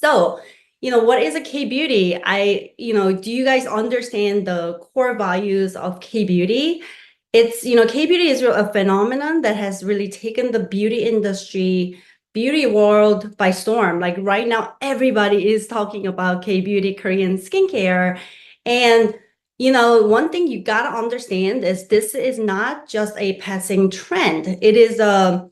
So, what is a K-beauty? Do you guys understand the core values of K-beauty? K-beauty is a phenomenon that has really taken the beauty industry, beauty world by storm. Like right now, everybody is talking about K-beauty, Korean skincare. And, one thing you gotta understand is this is not just a passing trend. It is a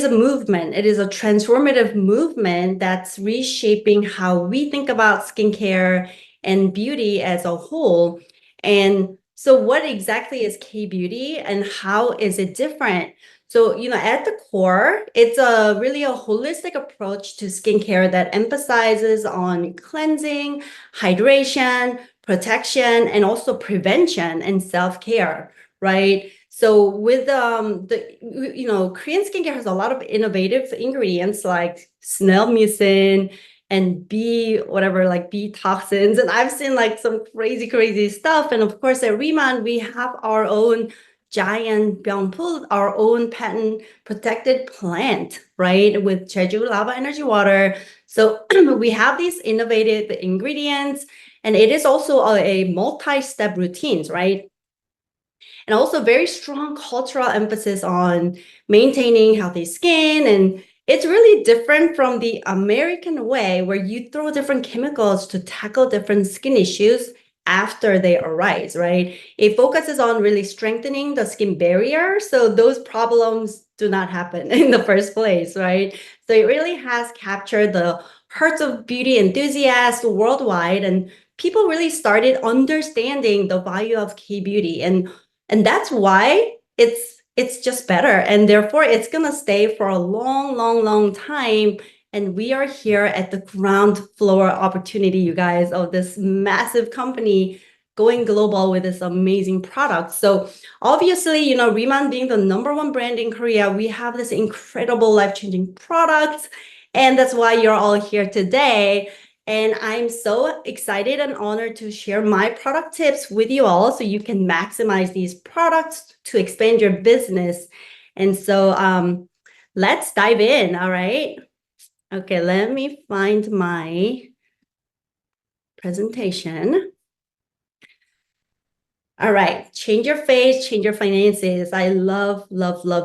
movement. It is a transformative movement that's reshaping how we think about skincare and beauty as a whole. And so what exactly is K-beauty and how is it different? So, at the core, it's really a holistic approach to skincare that emphasizes on cleansing, hydration, protection, and also prevention and self-care, right? So with Korean skincare has a lot of innovative ingredients like snail mucin and bee toxins. And I've seen like some crazy stuff. And of course, at Reman, we have our own giant Byungpul, our own patent protected plant, right? With Jeju Lava Energy Water. So we have these innovative ingredients, and it is also a multi-step routines, right? And also very strong cultural emphasis on maintaining healthy skin. And it's really different from the American way where you throw different chemicals to tackle different skin issues after they arise, right? It focuses on really strengthening the skin barrier so those problems do not happen in the first place, right? So it really has captured the hearts of beauty enthusiasts worldwide, and people really started understanding the value of K-beauty. And that's why it's just better, and therefore it's gonna stay for a long time. And we are here at the ground floor opportunity, you guys, of this massive company going global with this amazing product. So obviously, Reman being the #1 brand in Korea, we have this incredible life-changing products, and that's why you're all here today. And I'm so excited and honored to share my product tips with you all so you can maximize these products to expand your business. And so let's dive in, all right? Okay, let me find my presentation. All right, change your face, change your finances. I love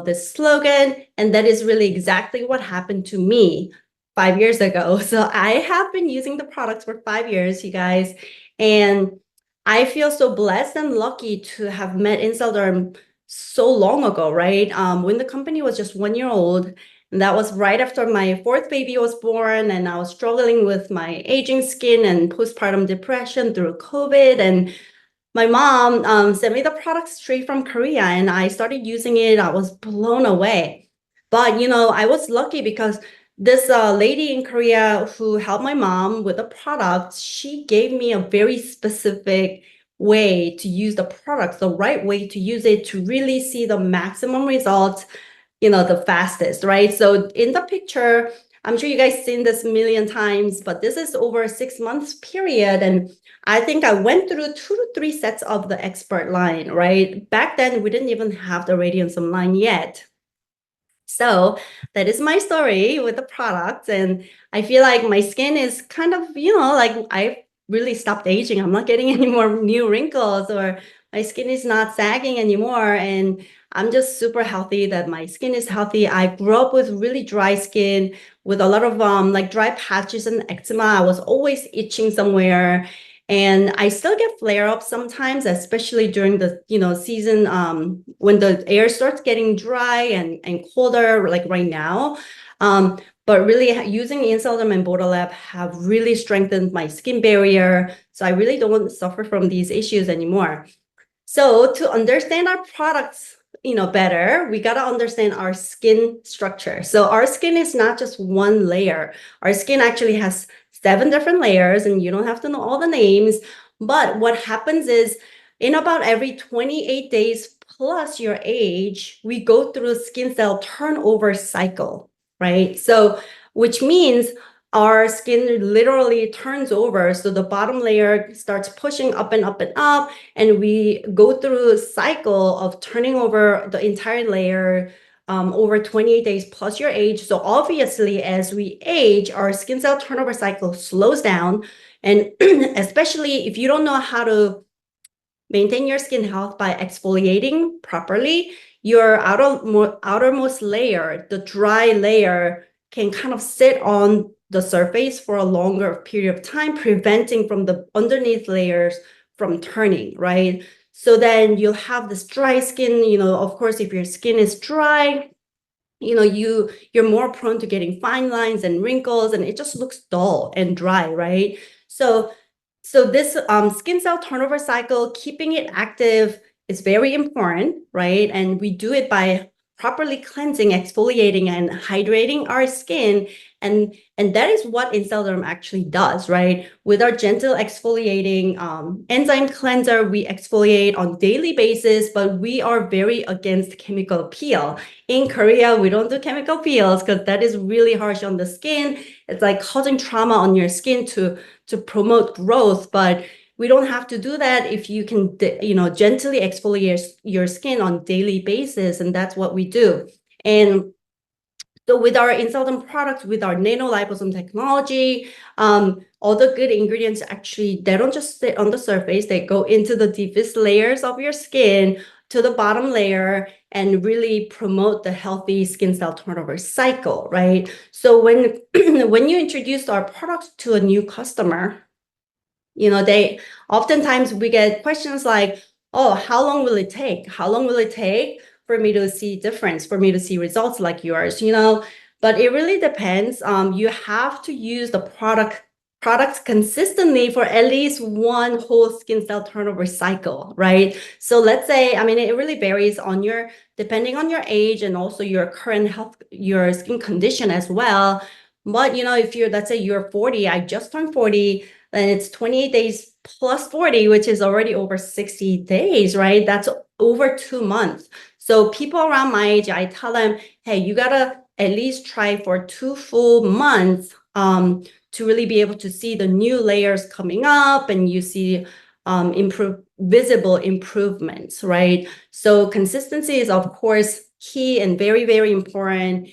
this slogan. And that is really exactly what happened to me 5 years ago. So I have been using the products for 5 years, you guys. And I feel so blessed and lucky to have met Inselderm so long ago, right? When the company was just 1 year old. And that was right after my fourth baby was born. And I was struggling with my aging skin and postpartum depression through COVID. And my mom sent me the product straight from Korea, and I started using it. I was blown away. But, I was lucky because this lady in Korea who helped my mom with the product, she gave me a very specific way to use the product, the right way to use it to really see the maximum results, the fastest, right? So in the picture, I'm sure you guys seen this a million times, but this is over a 6 months period. And I think I went through 2 to 3 sets of the expert line, right? Back then, we didn't even have the Radiance line yet. So that is my story with the product. And I feel like my skin is kind of, like I really stopped aging. I'm not getting any more new wrinkles, or my skin is not sagging anymore. And I'm just super healthy that my skin is healthy. I grew up with really dry skin with a lot of like dry patches and eczema. I was always itching somewhere. And I still get flare-ups sometimes, especially during the season when the air starts getting dry and colder, like right now. But really using Inselderm and Bodalab have really strengthened my skin barrier. So I really don't suffer from these issues anymore. So to understand our products better, we got to understand our skin structure. So our skin is not just one layer. Our skin actually has 7 different layers, and you don't have to know all the names. But what happens is in about every 28 days plus your age, we go through a skin cell turnover cycle, right? So which means our skin literally turns over. So the bottom layer starts pushing up and up and up, and we go through a cycle of turning over the entire layer over 28 days plus your age. So obviously, as we age, our skin cell turnover cycle slows down. And especially if you don't know how to maintain your skin health by exfoliating properly, your outermost layer, the dry layer, can kind of sit on the surface for a longer period of time, preventing from the underneath layers from turning, right? So then you'll have this dry skin, of course, if your skin is dry, you're more prone to getting fine lines and wrinkles, and it just looks dull and dry, right? So this skin cell turnover cycle, keeping it active is very important, right? And we do it by properly cleansing, exfoliating, and hydrating our skin. And that is what Incelderm actually does, right? With our gentle exfoliating enzyme cleanser, we exfoliate on daily basis, but we are very against chemical peel. In Korea, we don't do chemical peels because that is really harsh on the skin. It's like causing trauma on your skin to promote growth, but we don't have to do that if you can, gently exfoliate your skin on daily basis, and that's what we do. And so with our Incelderm products, with our nanoliposome technology, all the good ingredients actually, they don't just sit on the surface, they go into the deepest layers of your skin to the bottom layer and really promote the healthy skin cell turnover cycle, right? So when when you introduce our products to a new customer, they oftentimes we get questions like, oh, how long will it take? How long will it take for me to see difference, for me to see results like yours? But it really depends. You have to use the products consistently for at least one whole skin cell turnover cycle, right? So let's say, it really varies depending on your age and also your current health, your skin condition as well. But if let's say you're 40, I just turned 40, then it's 28 days plus 40, which is already over 60 days, right? That's over 2 months. So people around my age, I tell them, hey, you gotta at least try for 2 full months to really be able to see the new layers coming up, and you see visible improvements, right? So consistency is, of course, key and very, very important.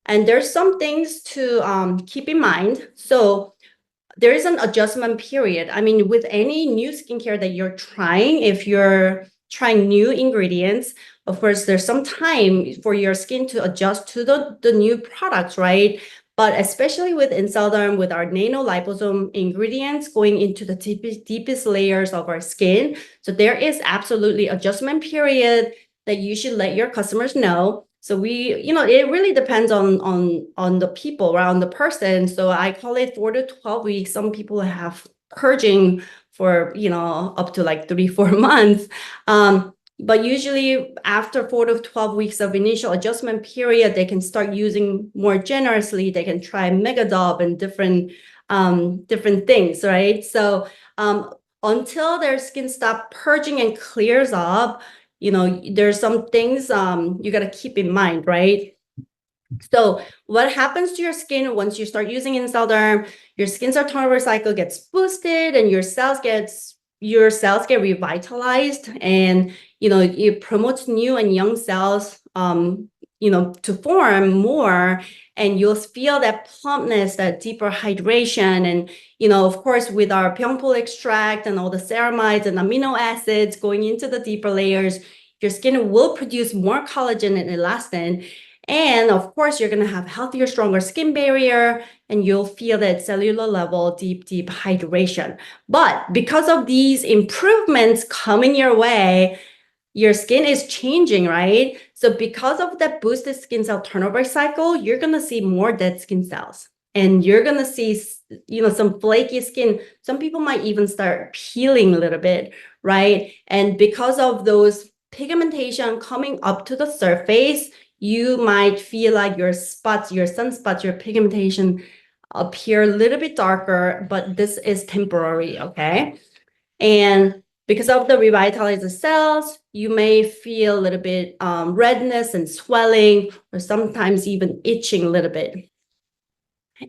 And there's some things to keep in mind. So there is an adjustment period. With any new skincare that you're trying, if you're trying new ingredients, of course, there's some time for your skin to adjust to the new products, right? But especially with Incelderm, with our nanoliposome ingredients going into the deepest layers of our skin, so there is absolutely adjustment period that you should let your customers know. So it really depends on the people around the person. So I call it 4 to 12 weeks. Some people have purging for, up to like 3, 4 months. But usually after 4 to 12 weeks of initial adjustment period, they can start using more generously. They can try Megadol and different things, right? So until their skin stop purging and clears up, there's some things you got to keep in mind, right? So what happens to your skin once you start using Incelderm? Your skin cell turnover cycle gets boosted, and your cells get revitalized, and it promotes new and young cells to form more, and you'll feel that plumpness, that deeper hydration. And of course, with our Pyeongpul extract and all the ceramides and amino acids going into the deeper layers, your skin will produce more collagen and elastin. And of course, you're going to have healthier, stronger skin barrier, and you'll feel that cellular level, deep hydration. But because of these improvements coming your way, your skin is changing, right? So because of that boosted skin cell turnover cycle, you're going to see more dead skin cells. And you're going to see, some flaky skin. Some people might even start peeling a little bit, right? And because of those pigmentation coming up to the surface, you might feel like your sunspots, your pigmentation appear a little bit darker, but this is temporary, okay? And because of the revitalized cells, you may feel a little bit redness and swelling, or sometimes even itching a little bit.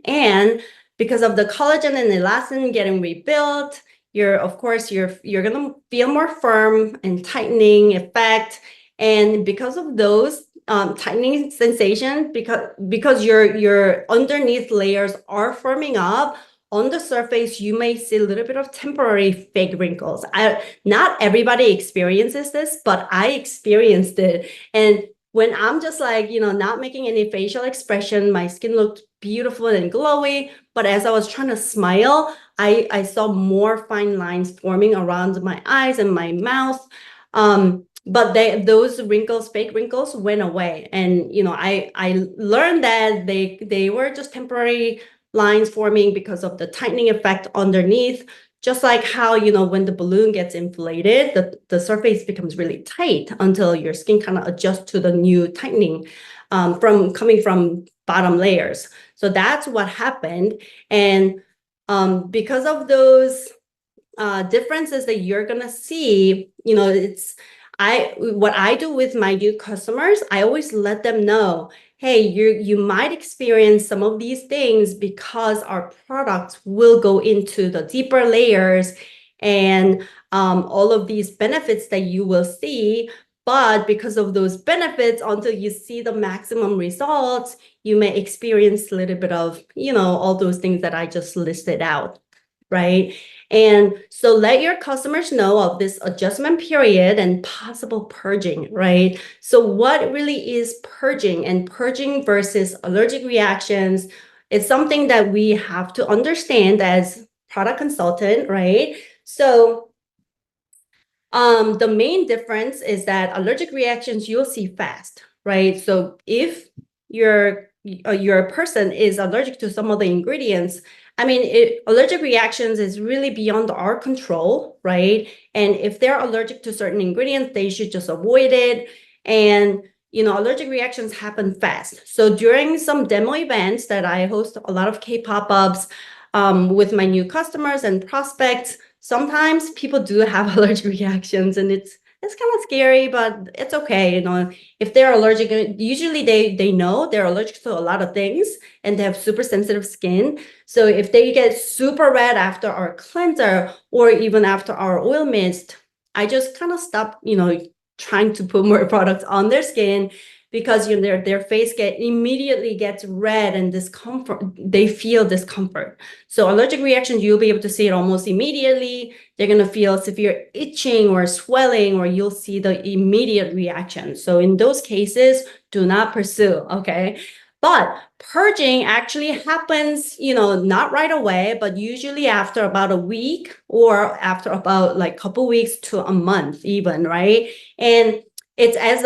And because of the collagen and elastin getting rebuilt, you're gonna feel more firm and tightening effect. And because of those tightening sensation because your underneath layers are firming up. On the surface, you may see a little bit of temporary fake wrinkles. Not everybody experiences this, but I experienced it. And when I'm just like, not making any facial expression, my skin looked beautiful and glowy. But as I was trying to smile, I saw more fine lines forming around my eyes and my mouth. But those wrinkles, fake wrinkles, went away. And I learned that they were just temporary lines forming because of the tightening effect underneath. Just like how, when the balloon gets inflated, the surface becomes really tight until your skin kind of adjusts to the new tightening coming from bottom layers. So that's what happened. And because of those differences that you're gonna see, what I do with my new customers, I always let them know, hey, you might experience some of these things because our products will go into the deeper layers and all of these benefits that you will see. But because of those benefits, until you see the maximum results, you may experience a little bit of, all those things that I just listed out, right? And so let your customers know of this adjustment period and possible purging, right? So what really is purging, and purging versus allergic reactions? It's something that we have to understand as product consultant, right? So the main difference is that allergic reactions you'll see fast, right? So if your person is allergic to some of the ingredients, I mean, allergic reactions is really beyond our control, right? And if they're allergic to certain ingredients, they should just avoid it. And allergic reactions happen fast. So during some demo events that I host a lot of K-pop-ups with my new customers and prospects, sometimes people do have allergic reactions, and it's kind of scary, but it's okay. If they're allergic, usually they know they're allergic to a lot of things, and they have super sensitive skin. So if they get super red after our cleanser or even after our oil mist, I just kind of stop, trying to put more products on their skin, because their face immediately gets red and discomfort. They feel discomfort. So allergic reactions, you'll be able to see it almost immediately. They're going to feel severe itching or swelling, or you'll see the immediate reaction. So in those cases, do not pursue, okay? But purging actually happens, not right away, but usually after about a week, or after about like a couple weeks to a month even, right? And it's as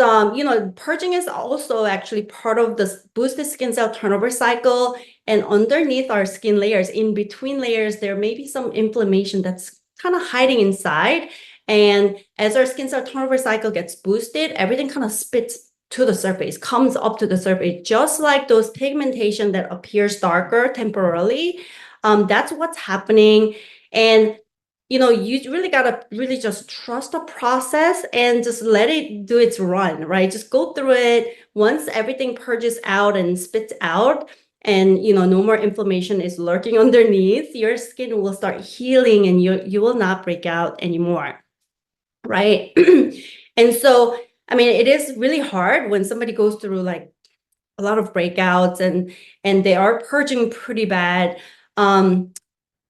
purging is also actually part of the boosted skin cell turnover cycle. And underneath our skin layers, in between layers, there may be some inflammation that's kind of hiding inside. And as our skin cell turnover cycle gets boosted, everything kind of spits to the surface, comes up to the surface, just like those pigmentation that appears darker temporarily. That's what's happening. And you really gotta really just trust the process and just let it do its run, right? Just go through it. Once everything purges out and spits out, and no more inflammation is lurking underneath, your skin will start healing, and you will not break out anymore, right? And so, I mean, it is really hard when somebody goes through like a lot of breakouts and they are purging pretty bad.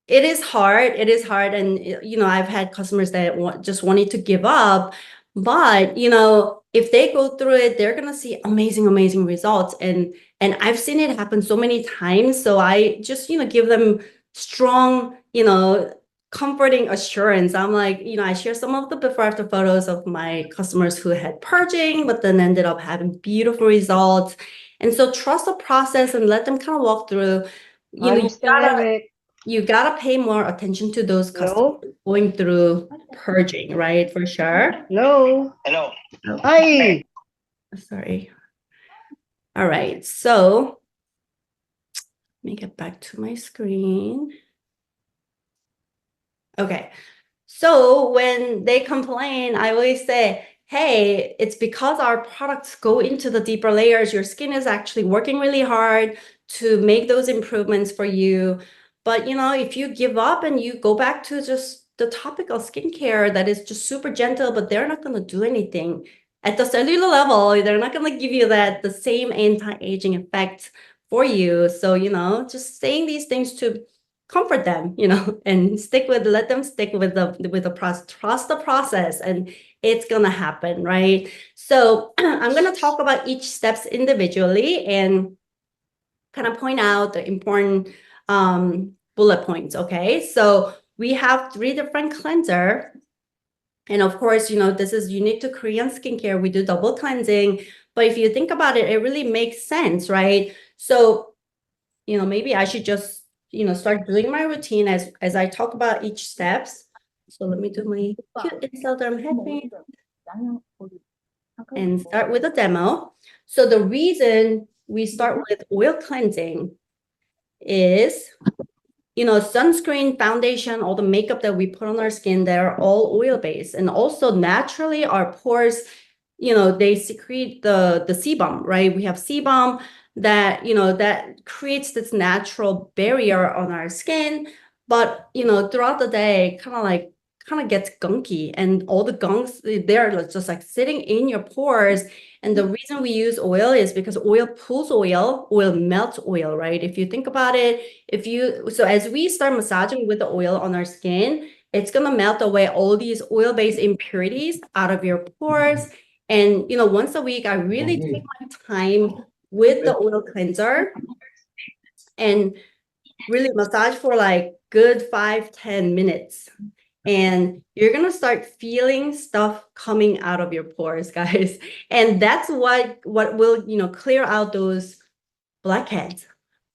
It is hard. It is hard. And, I've had customers that just wanted to give up. But, if they go through it, they're going to see amazing, amazing results. And I've seen it happen so many times. So I just, give them strong, comforting assurance. I'm like, I share some of the before after photos of my customers who had purging, but then ended up having beautiful results. And so trust the process and let them kind of walk through. You gotta pay more attention to those customers going through purging, right? For sure. Hello. Hi. Sorry. All right. So let me get back to my screen. Okay. So when they complain, I always say, hey, it's because our products go into the deeper layers. Your skin is actually working really hard to make those improvements for you. But, if you give up and you go back to just the topical skincare that is just super gentle, but they're not going to do anything, at the cellular level, they're not going to give you the same anti-aging effect for you. So, just saying these things to comfort them, and let them stick with the process, trust the process, and it's going to happen, right? So I'm going to talk about each steps individually and kind of point out the important bullet points, okay? So we have 3 different cleanser. And of course, this is unique to Korean skincare. We do double cleansing. But if you think about it, it really makes sense, right? So, maybe I should just, start doing my routine as I talk about each steps. So let me do my cute Inselderm headband and start with a demo. So the reason we start with oil cleansing is, sunscreen, foundation, all the makeup that we put on our skin, they're all oil-based. And also naturally our pores, they secrete the sebum, right? We have sebum that, that creates this natural barrier on our skin. But, throughout the day, kind of gets gunky, and all the gunks, they're just like sitting in your pores. And the reason we use oil is because oil pulls oil melts oil, right? If you think about it, so as we start massaging with the oil on our skin, it's going to melt away all these oil-based impurities out of your pores. And, once a week, I really take my time with the oil cleanser and really massage for like good 5-10 minutes. And you're going to start feeling stuff coming out of your pores, guys. And that's what will, clear out those blackheads,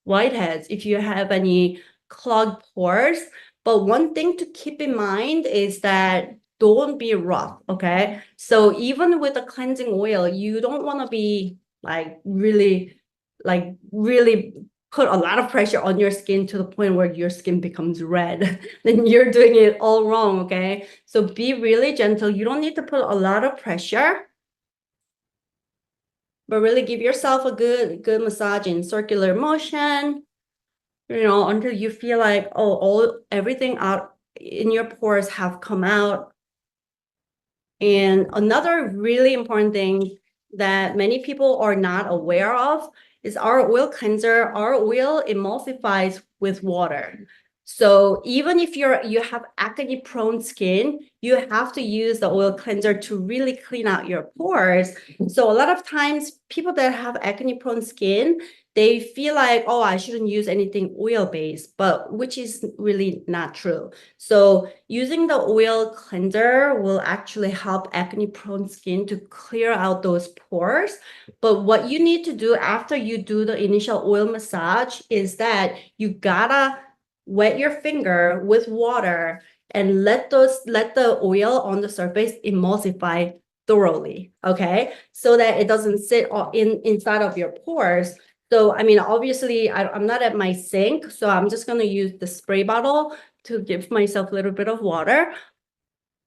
whiteheads, if you have any clogged pores. But one thing to keep in mind is that don't be rough, okay? So even with a cleansing oil, you don't want to be really put a lot of pressure on your skin to the point where your skin becomes red. Then you're doing it all wrong, okay? So be really gentle. You don't need to put a lot of pressure, but really give yourself a good massage in circular motion, until you feel like, everything out in your pores have come out. And another really important thing that many people are not aware of is our oil cleanser. Our oil emulsifies with water. So even if you have acne prone skin, you have to use the oil cleanser to really clean out your pores. So a lot of times people that have acne prone skin, they feel like, I shouldn't use anything oil-based, but which is really not true. So using the oil cleanser will actually help acne-prone skin to clear out those pores. But what you need to do after you do the initial oil massage is that you gotta wet your finger with water and let the oil on the surface emulsify thoroughly, okay? So that it doesn't sit inside of your pores. So, I mean, obviously, I'm not at my sink, so I'm just going to use the spray bottle to give myself a little bit of water.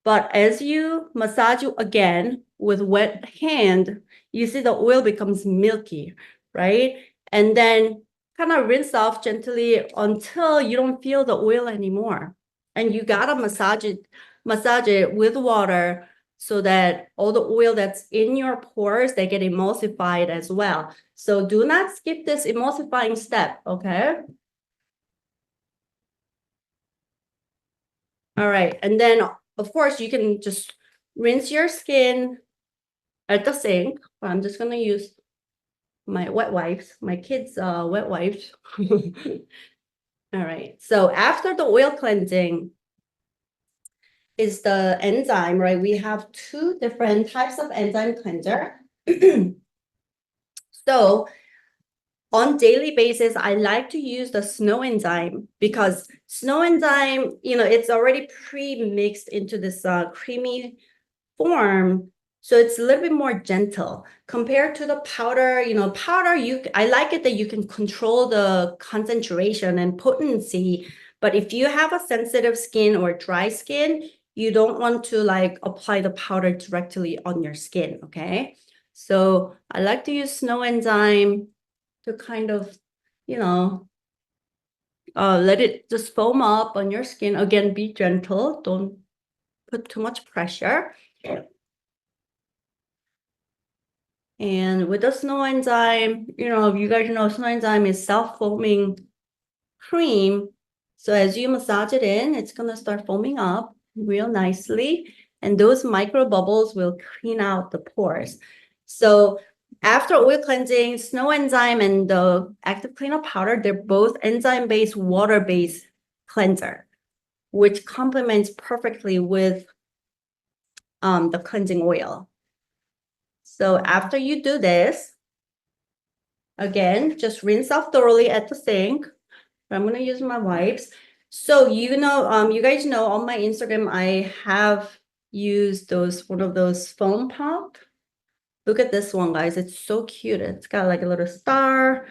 But as you massage again with wet hand, you see the oil becomes milky, right? And then kind of rinse off gently until you don't feel the oil anymore. And you gotta massage it with water so that all the oil that's in your pores, they get emulsified as well. So do not skip this emulsifying step, okay? All right, and then of course you can just rinse your skin at the sink. I'm just gonna use my wet wipes, my kids' wet wipes. All right, so after the oil cleansing is the enzyme, right? We have 2 different types of enzyme cleanser. So on daily basis, I like to use the snow enzyme because snow enzyme, it's already pre-mixed into this creamy form. So it's a little bit more gentle compared to the powder. Powder, I like it that you can control the concentration and potency. But if you have a sensitive skin or dry skin, you don't want to apply the powder directly on your skin, okay? So I like to use snow enzyme to kind of, let it just foam up on your skin. Again, be gentle. Don't put too much pressure. And with the Snow Enzyme, you guys know Snow Enzyme is self-foaming cream. So as you massage it in, it's gonna start foaming up real nicely. And those micro bubbles will clean out the pores. So after oil cleansing, Snow Enzyme and the active cleanup powder, they're both enzyme-based, water-based cleanser, which complements perfectly with the cleansing oil. So after you do this, again, just rinse off thoroughly at the sink. I'm gonna use my wipes. So you guys know on my Instagram, I have used one of those foam pump. Look at this one, guys. It's so cute. It's got like a little star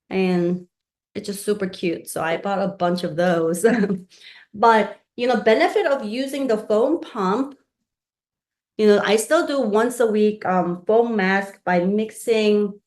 and it's just super cute. So I bought a bunch of those. But benefit of using the foam pump, I still do once a week foam mask by mixing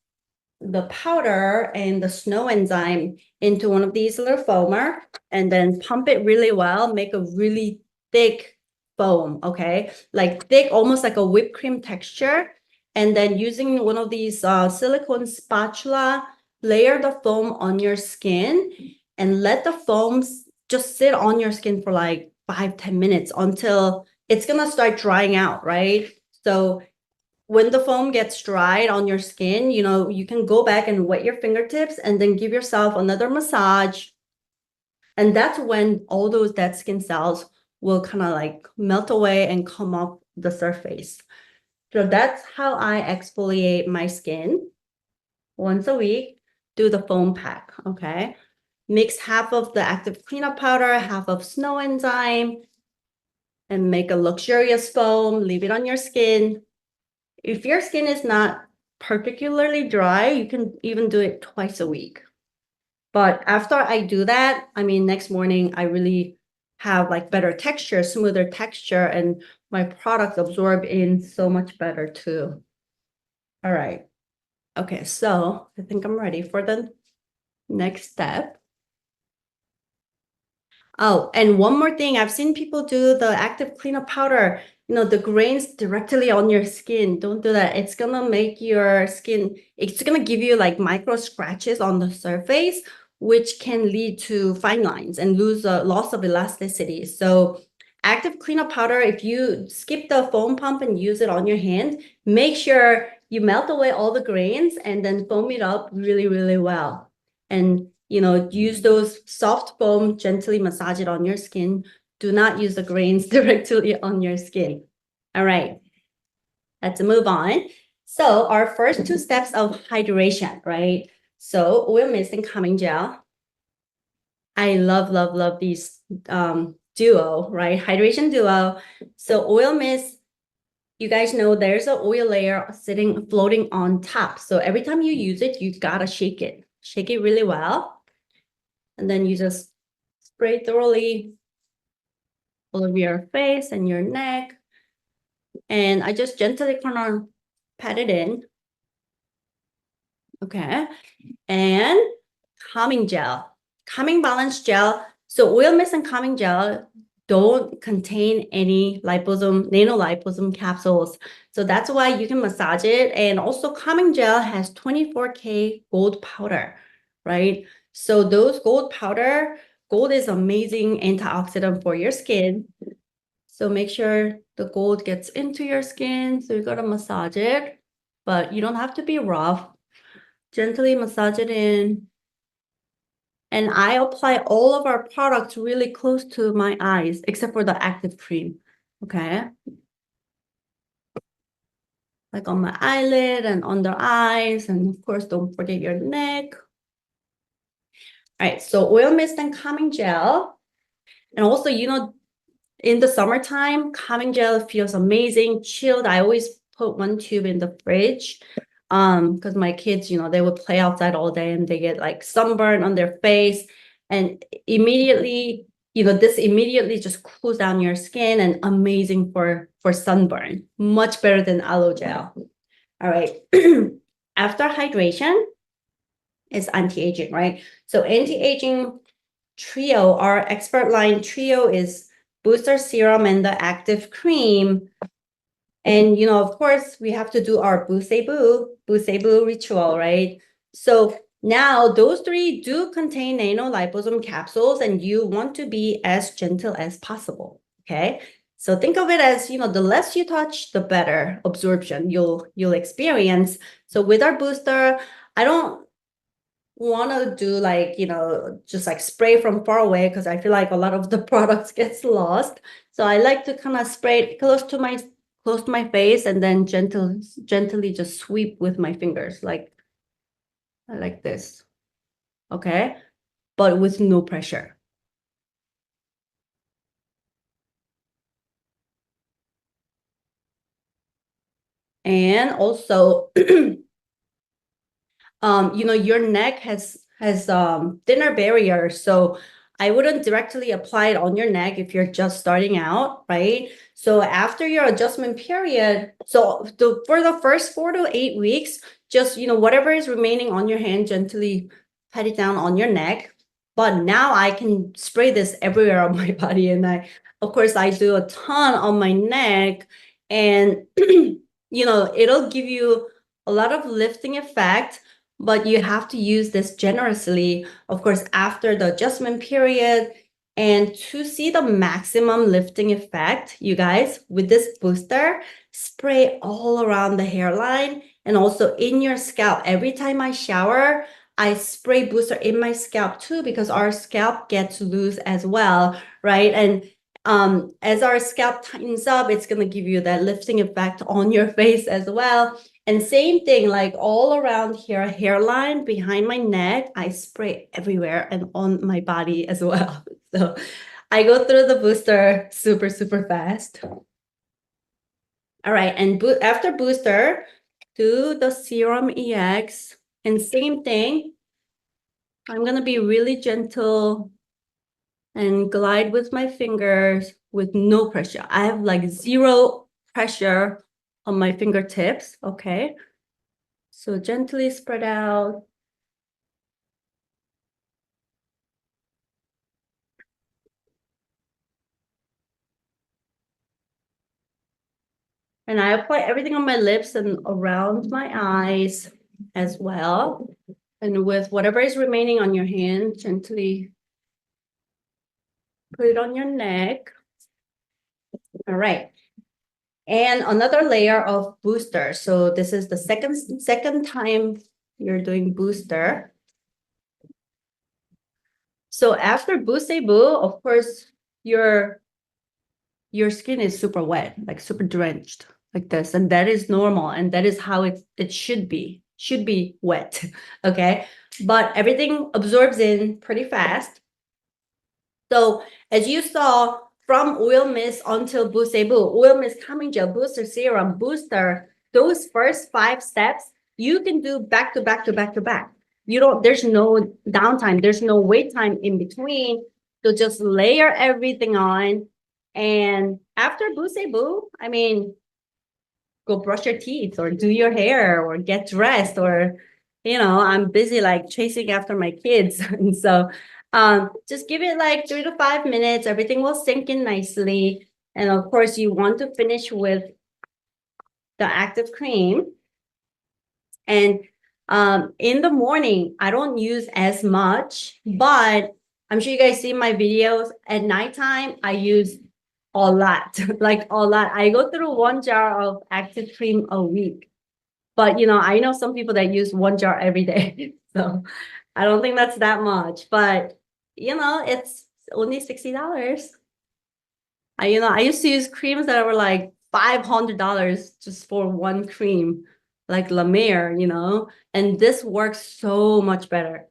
the powder and the Snow Enzyme into one of these little foamer and then pump it really well, make a really thick foam, okay? Like thick, almost like a whipped cream texture. And then using one of these silicone spatula, layer the foam on your skin and let the foams just sit on your skin for like 5-10 minutes until it's gonna start drying out, right? So when the foam gets dried on your skin, you can go back and wet your fingertips and then give yourself another massage. And that's when all those dead skin cells will kind of like melt away and come off the surface. So that's how I exfoliate my skin once a week. Do the foam pack, okay? Mix half of the active cleanup powder, half of Snow Enzyme, and make a luxurious foam. Leave it on your skin. If your skin is not particularly dry, you can even do it twice a week. But after I do that, next morning I really have like better texture, smoother texture, and my products absorb in so much better too. All right. Okay, so I think I'm ready for the next step. Oh, and one more thing, I've seen people do the active cleanup powder, the grains directly on your skin. Don't do that. It's gonna make your skin, it's gonna give you like micro scratches on the surface, which can lead to fine lines and loss of elasticity. So active cleanup powder, if you skip the foam pump and use it on your hand, make sure you melt away all the grains and then foam it up really, really well. And use those soft foam, gently massage it on your skin. Do not use the grains directly on your skin. All right, let's move on. So our first two steps of hydration, right? So oil mist and calming gel. I love, love, love these duo, right? Hydration duo. So oil mist, you guys know there's an oil layer floating on top. So every time you use it, you gotta shake it. Shake it really well. And then you just spray thoroughly all over your face and your neck. And I just gently kind of pat it in. Okay. And calming gel, calming balance gel. So oil mist and calming gel don't contain any nanoliposome capsules. So that's why you can massage it. And also calming gel has 24K gold powder, right? So those gold is amazing antioxidant for your skin. So make sure the gold gets into your skin. So you gotta massage it, but you don't have to be rough. Gently massage it in. And I apply all of our products really close to my eyes, except for the active cream, okay? Like on my eyelid and under eyes, and of course, don't forget your neck. All right, so oil mist and calming gel. And also, in the summertime, calming gel feels amazing, chilled. I always put one tube in the fridge because my kids, they would play outside all day and they get like sunburn on their face. And immediately, this immediately just cools down your skin and amazing for sunburn. Much better than aloe gel. All right. After hydration is anti-aging, right? So anti-aging trio, our expert line trio is booster serum and the active cream. And, of course, we have to do our Busebu ritual, right? So now those three do contain nanoliposome capsules, and you want to be as gentle as possible, okay? So think of it as, the less you touch, the better absorption you'll experience. So with our booster, I don't want to do like, just like spray from far away because I feel like a lot of the products gets lost. So I like to kind of spray it close to my face and then gently just sweep with my fingers like this. Okay? But with no pressure. And also your neck has thinner barrier, so I wouldn't directly apply it on your neck if you're just starting out, right? So after your adjustment period, so for the first 4 to 8 weeks, just whatever is remaining on your hand, gently pat it down on your neck. But now I can spray this everywhere on my body, and of course I do a ton on my neck, and it'll give you a lot of lifting effect. But you have to use this generously, of course, after the adjustment period. And to see the maximum lifting effect, you guys, with this booster, spray all around the hairline and also in your scalp. Every time I shower, I spray booster in my scalp too, because our scalp gets loose as well, right? And as our scalp tightens up, it's going to give you that lifting effect on your face as well. And same thing, like all around here, hairline, behind my neck, I spray everywhere and on my body as well. So I go through the booster super, super fast. All right, and after booster, do the Serum EX. And same thing, I'm going to be really gentle and glide with my fingers with no pressure. I have like zero pressure on my fingertips, okay? So gently spread out. And I apply everything on my lips and around my eyes as well. And with whatever is remaining on your hand, gently put it on your neck. All right. And another layer of booster. So this is the second time you're doing booster. So after Busebu, of course, your skin is super wet, like super drenched like this. And that is normal. And that is how it should be wet. Okay. But everything absorbs in pretty fast. So as you saw, from oil mist until Busebu, oil mist, calming gel, booster, serum, booster, those first 5 steps, you can do back to back to back to back. There's no downtime. There's no wait time in between. So just layer everything on. And after Busebu, I mean, go brush your teeth or do your hair or get dressed, or, I'm busy like chasing after my kids. And so just give it like 3 to 5 minutes. Everything will sink in nicely. And of course, you want to finish with the active cream. And in the morning, I don't use as much, but I'm sure you guys see my videos. At nighttime, I use a lot, like a lot. I go through 1 jar of active cream a week. But, I know some people that use 1 jar every day. So I don't think that's that much. But, it's only $60. I used to use creams that were like $500 just for 1 cream, like La Mer, and this works so much better.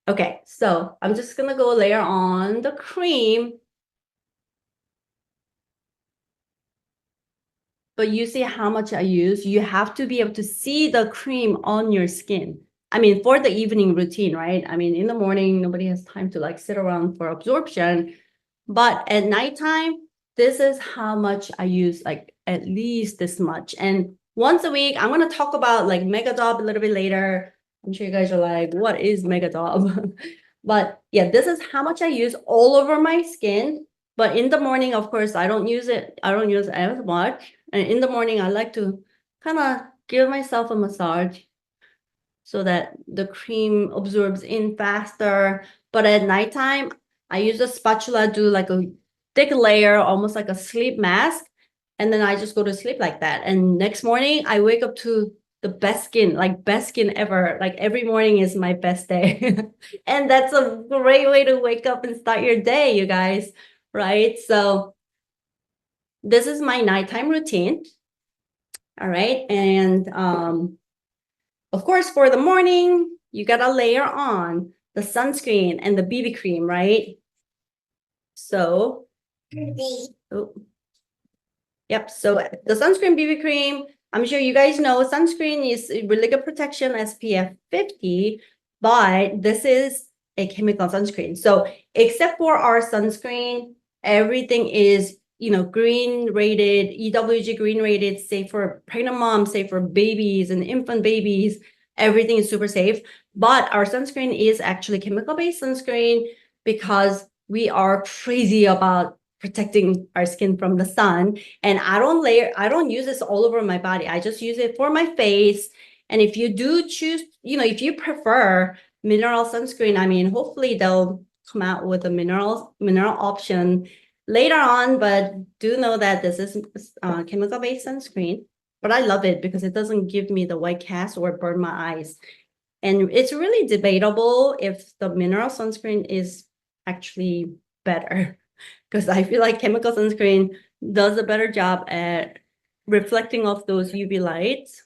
Okay, so I'm just gonna go layer on the cream. But you see how much I use. You have to be able to see the cream on your skin. I mean, for the evening routine, right? I mean, in the morning, nobody has time to like sit around for absorption. But at nighttime, this is how much I use, like at least this much. And once a week, I'm going to talk about like Megadob a little bit later. I'm sure you guys are like, what is Megadob? But yeah, this is how much I use all over my skin. But in the morning, of course, I don't use it as much. And in the morning, I like to kind of give myself a massage so that the cream absorbs in faster. But at nighttime, I use a spatula, do like a thick layer, almost like a sleep mask. And then I just go to sleep like that. And next morning, I wake up to the best skin, like best skin ever. Like every morning is my best day. And that's a great way to wake up and start your day, you guys, right? So this is my nighttime routine. All right. And of course, for the morning, you gotta layer on the sunscreen and the BB cream, right? So, oh, yep. So the sunscreen BB cream, I'm sure you guys know sunscreen is really good protection, SPF 50, but this is a chemical sunscreen. So except for our sunscreen, everything is green rated, EWG green rated, safe for pregnant moms, safe for babies and infant babies. Everything is super safe. But our sunscreen is actually chemical-based sunscreen because we are crazy about protecting our skin from the sun. And I don't use this all over my body. I just use it for my face. And if you do choose, if you prefer mineral sunscreen, I mean, hopefully they'll come out with a mineral option later on, but do know that this is chemical-based sunscreen. But I love it because it doesn't give me the white cast or burn my eyes. And it's really debatable if the mineral sunscreen is actually better because I feel like chemical sunscreen does a better job at reflecting off those UV lights.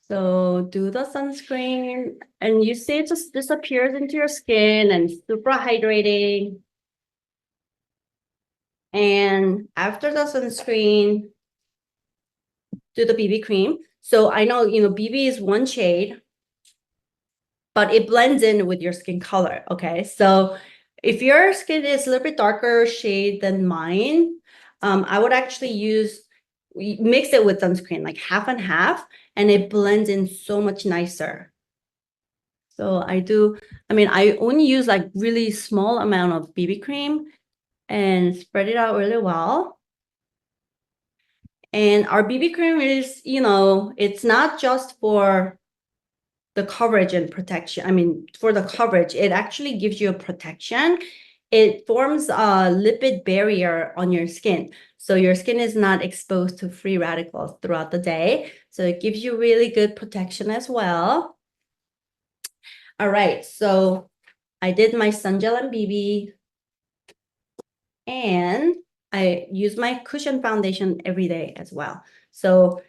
So do the sunscreen and you see it just disappears into your skin and super hydrating. And after the sunscreen, do the BB cream. So I know, BB is one shade, but it blends in with your skin color, okay? So if your skin is a little bit darker shade than mine, I would actually mix it with sunscreen, like half and half, and it blends in so much nicer. So I only use like really small amount of BB cream and spread it out really well. And our BB cream is, it's not just for the coverage and protection. I mean, for the coverage, it actually gives you a protection. It forms a lipid barrier on your skin. So your skin is not exposed to free radicals throughout the day. So it gives you really good protection as well. All right, so I did my sun gel and BB. And I use my cushion foundation every day as well. So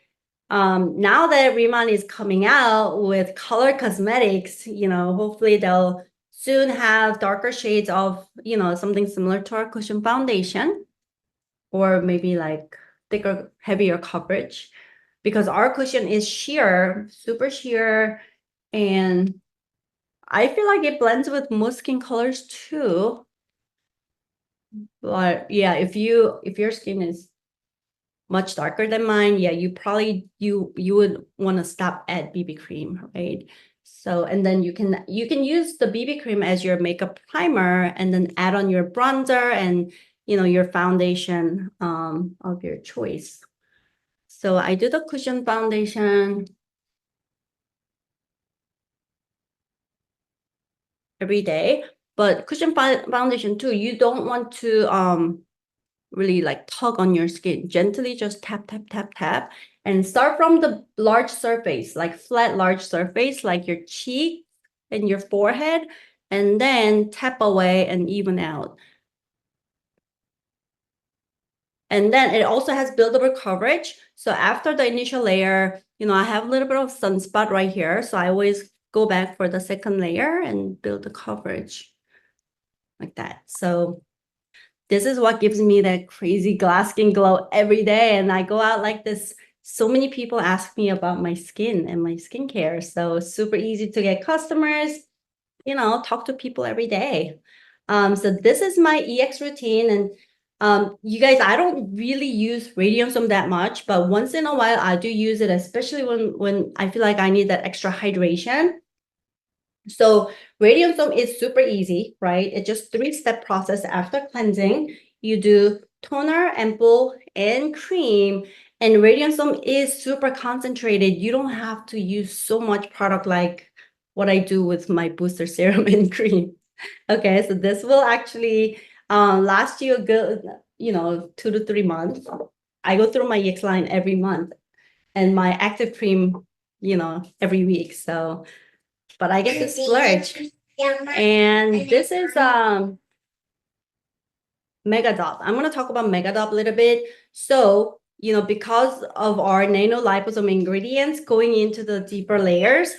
now that Rimmel is coming out with color cosmetics, hopefully they'll soon have darker shades of, something similar to our cushion foundation, or maybe like thicker, heavier coverage, because our cushion is sheer, super sheer, and I feel like it blends with most skin colors too. But yeah, if your skin is much darker than mine, yeah, you probably you would want to stop at BB cream, right? So, and then you can use the BB cream as your makeup primer and then add on your bronzer and your foundation of your choice. So I do the cushion foundation every day, but cushion foundation too, you don't want to really like tug on your skin. Gently just tap, tap, tap, tap. And start from the large surface, like flat, large surface, like your cheek and your forehead, and then tap away and even out. And then it also has buildable coverage. So after the initial layer, I have a little bit of sunspot right here. So I always go back for the second layer and build the coverage like that. So this is what gives me that crazy glass skin glow every day. And I go out like this. So many people ask me about my skin and my skincare. So it's super easy to get customers, talk to people every day. So this is my EX routine. And you guys, I don't really use Radiant Foam that much, but once in a while I do use it, especially when I feel like I need that extra hydration. So Radiant Foam is super easy, right? It's just 3-step process after cleansing. You do toner, ampoule, and cream. And Radiant Foam is super concentrated. You don't have to use so much product like what I do with my booster serum and cream. Okay, so this will actually last you a good, 2 to 3 months. I go through my EX line every month and my active cream, every week. So but I get to splurge. And this is Megadop. I'm going to talk about Megadop a little bit. So, because of our nanoliposome ingredients going into the deeper layers,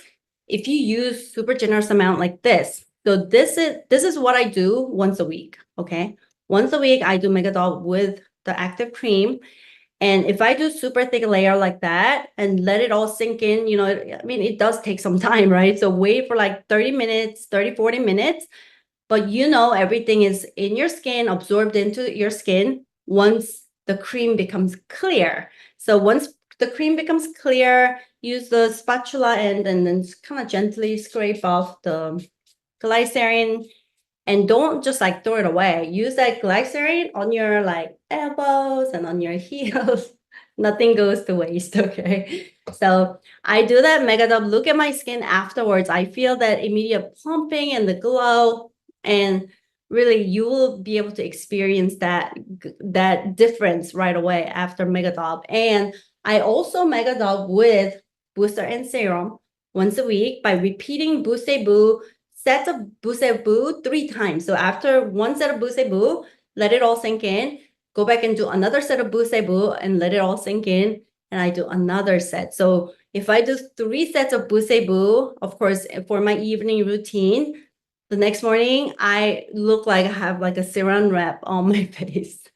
if you use super generous amount like this, so this is what I do once a week, okay? Once a week, I do Megadop with the active cream. And if I do super thick layer like that and let it all sink in, it does take some time, right? So wait for like 30 minutes, 30, 40 minutes, but everything is in your skin, absorbed into your skin once the cream becomes clear. So once the cream becomes clear, use the spatula and then kind of gently scrape off the glycerin and don't just like throw it away. Use that glycerin on your like elbows and on your heels. Nothing goes to waste, okay? So I do that Megadub. Look at my skin afterwards. I feel that immediate plumping and the glow. And really, you will be able to experience that difference right away after Megadub. And I also Megadub with booster and serum once a week by repeating Booster Boo sets of Boo 3 times. So after one set of Boo, let it all sink in. Go back and do another set of Boo and let it all sink in. And I do another set. So if I do 3 sets of Boo, of course, for my evening routine, the next morning I look like I have like a saran wrap on my face.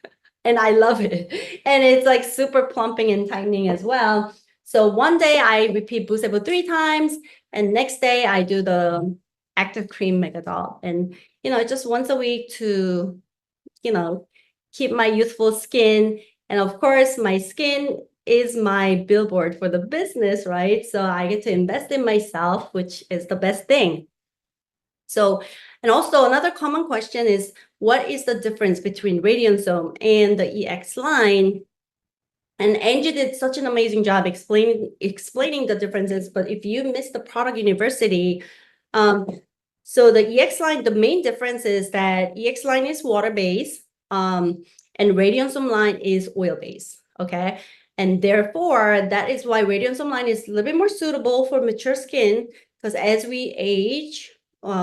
And I love it. And it's like super plumping and tightening as well. So one day I repeat Boo 3 times, and next day I do the active cream Megadol. And, just once a week to, keep my youthful skin. And of course, my skin is my billboard for the business, right? So I get to invest in myself, which is the best thing. So, and also another common question is, what is the difference between Radiant Zone and the EX line? And Angie did such an amazing job explaining the differences. But if you missed the product university, so the EX line, the main difference is that EX line is water-based, and Radiant line is oil-based, okay? And therefore, that is why Radiant line is a little bit more suitable for mature skin, because as we age,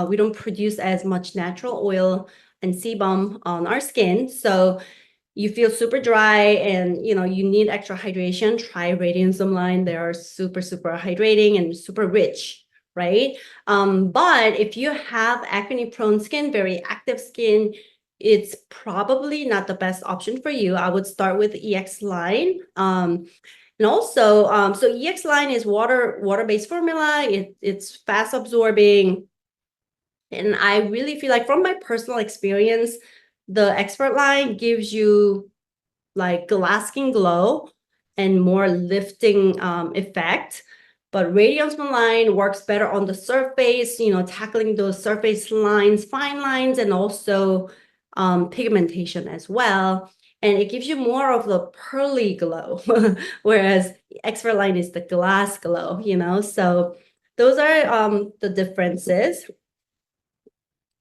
we don't produce as much natural oil and sebum on our skin. So you feel super dry and you need extra hydration, try Radiant line. They are super, super hydrating and super rich, right? But if you have acne prone skin, very active skin, it's probably not the best option for you. I would start with EX line. And also, so EX line is water-based formula. It's fast absorbing. And I really feel like from my personal experience, the Expert line gives you like glass skin glow and more lifting effect. But Radiance line works better on the surface, tackling those surface lines, fine lines, and also pigmentation as well. And it gives you more of the pearly glow, whereas Expert line is the glass glow, So those are the differences.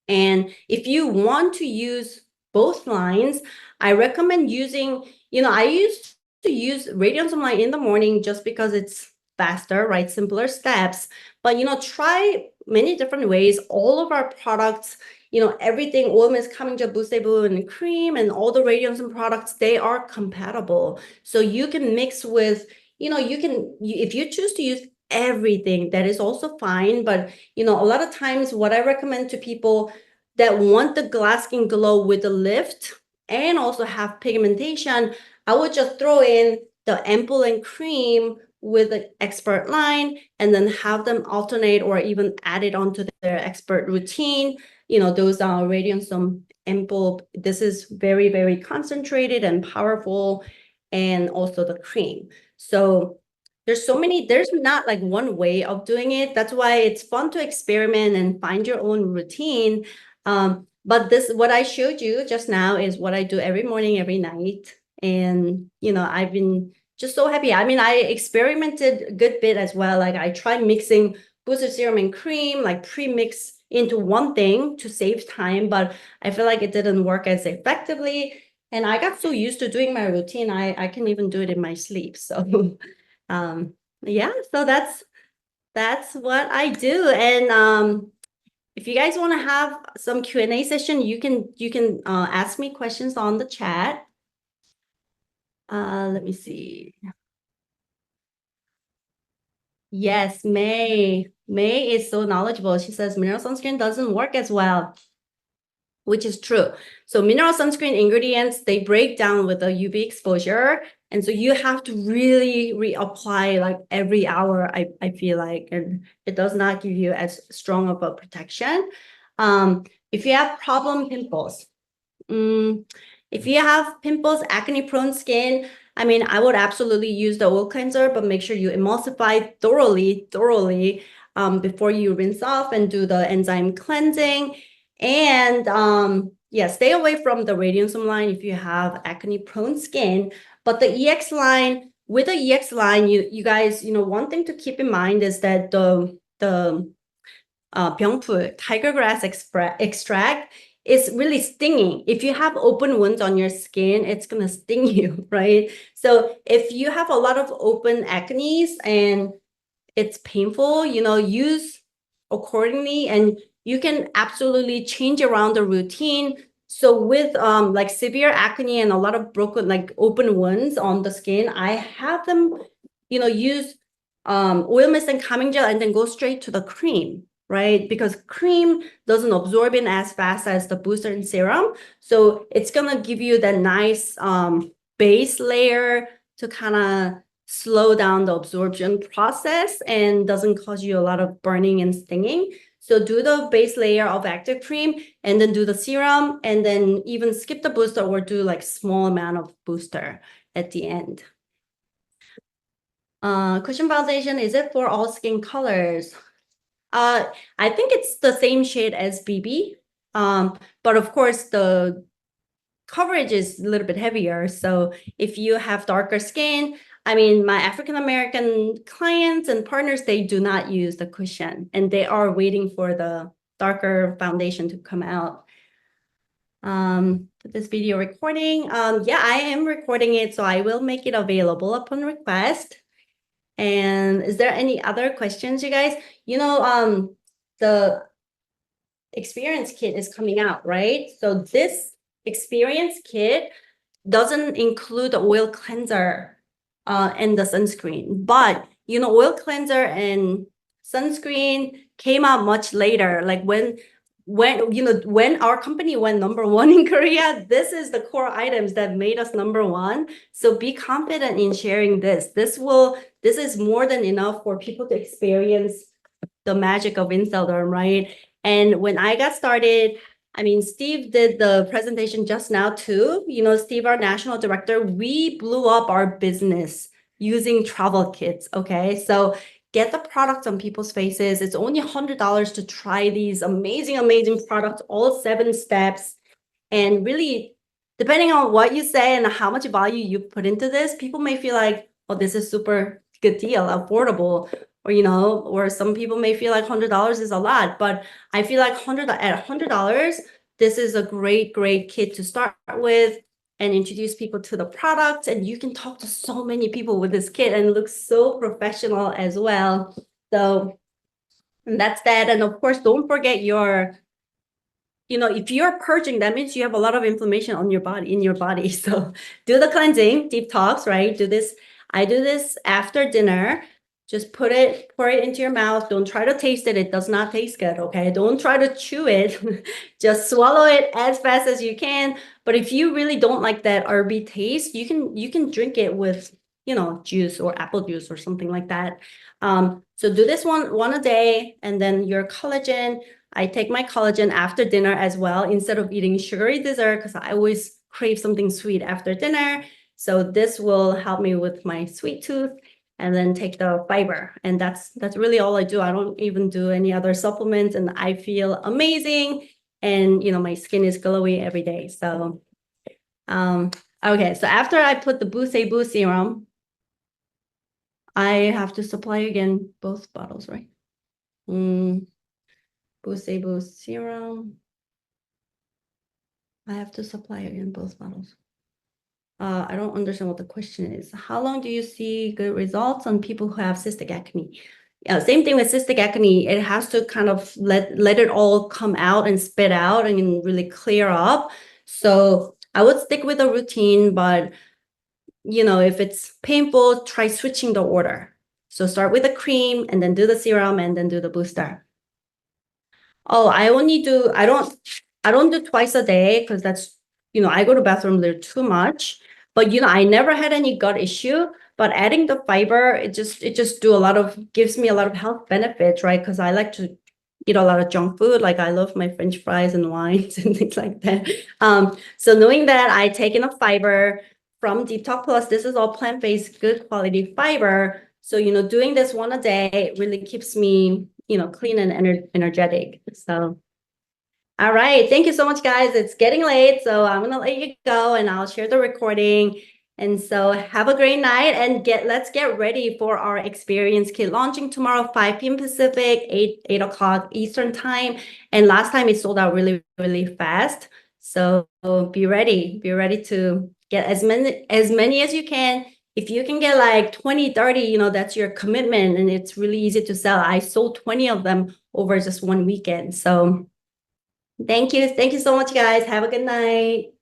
And if you want to use both lines, I recommend using, I used to use Radiant line in the morning just because it's faster, right? Simpler steps. But, try many different ways. All of our products, everything, Oil Mist, Coming Gel, Boost Boo, and cream, and all the Radiant products, they are compatible. So you can mix with, if you choose to use everything, that is also fine. But a lot of times what I recommend to people that want the glass skin glow with the lift and also have pigmentation, I would just throw in the ampoule and cream with the Expert line and then have them alternate or even add it onto their Expert routine. Those are Radiant ampoule. This is very, very concentrated and powerful, and also the cream. So there's so many, there's not like one way of doing it. That's why it's fun to experiment and find your own routine. But this, what I showed you just now is what I do every morning, every night. And, I've been just so happy. I mean, I experimented a good bit as well. Like I tried mixing booster serum and cream, like pre-mix into one thing to save time, but I feel like it didn't work as effectively. And I got so used to doing my routine, I can even do it in my sleep. So yeah, so that's what I do. And if you guys want to have some Q&A session, you can ask me questions on the chat. Let me see. Yes, May. May is so knowledgeable. She says mineral sunscreen doesn't work as well, which is true. So mineral sunscreen ingredients, they break down with the UV exposure. And so you have to really reapply like every hour, I feel like, and it does not give you as strong of a protection. If you have problem pimples, if you have pimples, acne-prone skin, I mean, I would absolutely use the oil cleanser, but make sure you emulsify thoroughly, before you rinse off and do the enzyme cleansing. And yeah, stay away from the Radianzum line if you have acne-prone skin. But the EX line, with the EX line, you guys, one thing to keep in mind is that the Byungpul tiger grass extract is really stinging. If you have open wounds on your skin, it's gonna sting you, right? So if you have a lot of open acne and it's painful, use accordingly, and you can absolutely change around the routine. So with like severe acne and a lot of broken, like open wounds on the skin, I have them, use oil mist and calming gel and then go straight to the cream, right? Because cream doesn't absorb in as fast as the booster and serum. So it's gonna give you that nice base layer to kind of slow down the absorption process and doesn't cause you a lot of burning and stinging. So do the base layer of active cream and then do the serum and then even skip the booster or do like small amount of booster at the end. Cushion foundation, is it for all skin colors? I think it's the same shade as BB. But of course the coverage is a little bit heavier. So if you have darker skin, I mean, my African American clients and partners, they do not use the cushion and they are waiting for the darker foundation to come out. This video recording, yeah, I am recording it, so I will make it available upon request. And is there any other questions, you guys? The experience kit is coming out, right? So this experience kit doesn't include the oil cleanser and the sunscreen, but oil cleanser and sunscreen came out much later. Like when our company went #1 in Korea, this is the core items that made us #1. So be confident in sharing this. This is more than enough for people to experience the magic of Inselderm, right? And when I got started, I mean, Steve did the presentation just now too. Steve, our national director, we blew up our business using travel kits, okay? So get the products on people's faces. It's only $100 to try these amazing, amazing products, all 7 steps. And really, depending on what you say and how much value you put into this, people may feel like, oh, this is super good deal, affordable. Or some people may feel like $100 is a lot, but I feel like at $100, this is a great, great kit to start with and introduce people to the product. And you can talk to so many people with this kit and it looks so professional as well. So that's that. And of course, don't forget if you're purging, that means you have a lot of inflammation on your body, in your body. So do the cleansing, deep tox, right? I do this after dinner. Just pour it into your mouth. Don't try to taste it. It does not taste good, okay? Don't try to chew it. Just swallow it as fast as you can. But if you really don't like that herby taste, you can drink it with, juice or apple juice or something like that. So do this one a day, and then your collagen. I take my collagen after dinner as well, instead of eating sugary dessert, because I always crave something sweet after dinner. So this will help me with my sweet tooth. and then take the fiber. And that's really all I do. I don't even do any other supplements, and I feel amazing. And my skin is glowy every day. So okay, so after I put the Boost serum, I have to supply again both bottles, right? Boost serum. I have to supply again both bottles. I don't understand what the question is. How long do you see good results on people who have cystic acne? Same thing with cystic acne. It has to kind of let it all come out and spit out and really clear up. So I would stick with a routine, but if it's painful, try switching the order. So start with the cream and then do the serum and then do the booster. Oh, I don't do twice a day because that's, I go to bathroom there too much. But I never had any gut issue. But adding the fiber, it just gives me a lot of health benefits, right? Because I like to eat a lot of junk food. Like I love my French fries and wines and things like that. So knowing that I take in a fiber from Deep Talk Plus, this is all plant-based, good quality fiber. So, doing this one a day really keeps me, clean and energetic. So, all right. Thank you so much, guys. It's getting late, so I'm gonna let you go and I'll share the recording. And so have a great night and let's get ready for our experience kit launching tomorrow, 5 p.m. Pacific, 8 o'clock Eastern time. And last time it sold out really, really fast. So be ready to get as many as you can. If you can get like 20, 30, that's your commitment and it's really easy to sell. I sold 20 of them over just one weekend. So thank you so much, guys. Have a good night.